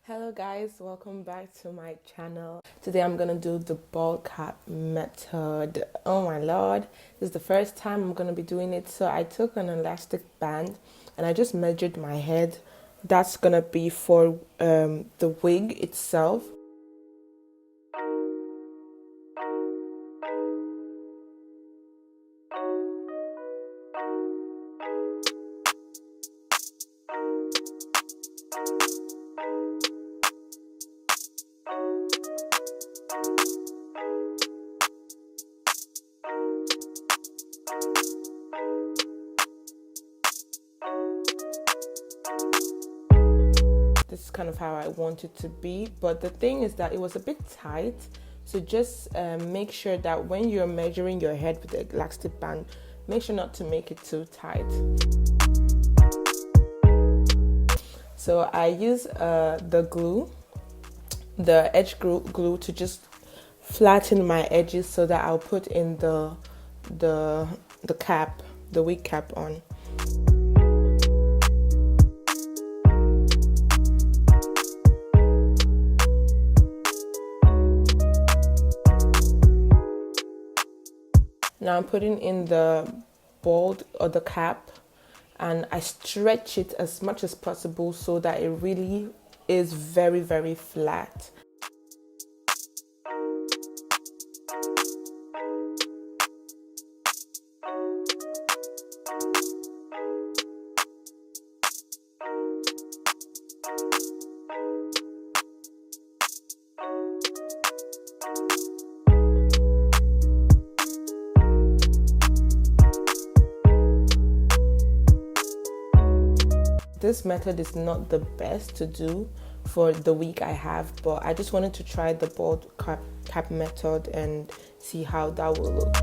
Hello guys, welcome back to my channel. Today I'm gonna do the ball cap method. Oh my lord, this is the first time I'm gonna be doing it. So I took an elastic band and I just measured my head. That's gonna be for the wig itself. This is kind of how I want it to be, but the thing is that it was a bit tight, so just make sure that when you're measuring your head with the elastic band, make sure not to make it too tight. So I use the glue, the edge glue to just flatten my edges so that I'll put in the cap, the wig cap on. Now I'm putting in the ball or the cap, and I stretch it as much as possible so that it really is very, very flat. This method is not the best to do for the week I have, but I just wanted to try the bald cap method and see how that will look.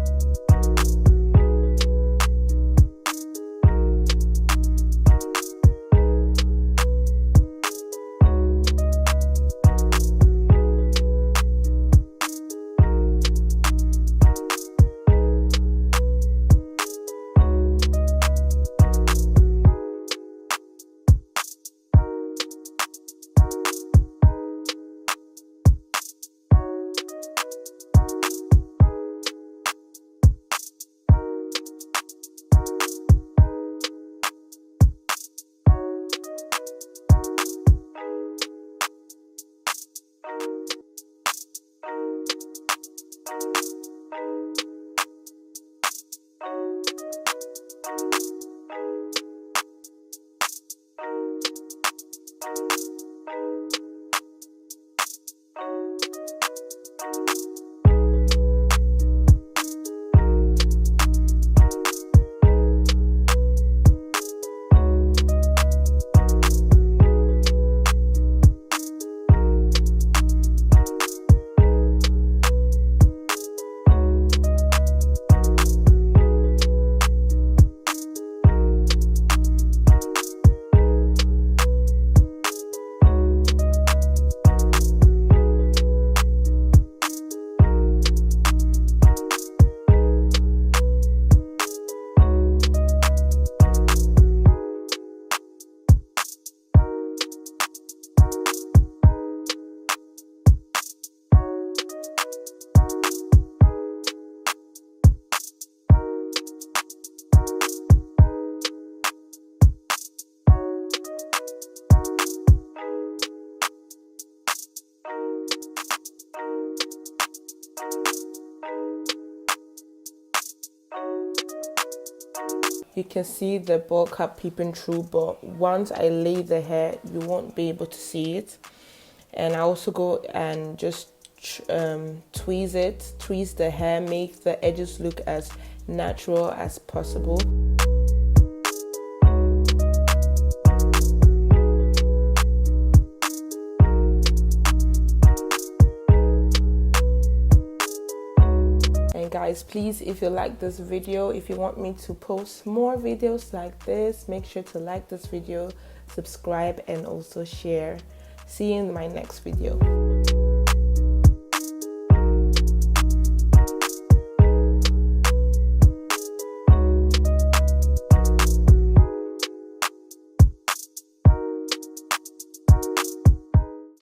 You can see the ball cap peeping through, but once I lay the hair, you won't be able to see it. And I also go and just tweeze the hair, make the edges look as natural as possible. Guys, please, if you like this video, if you want me to post more videos like this, make sure to like this video, subscribe, and also share. See you in my next video.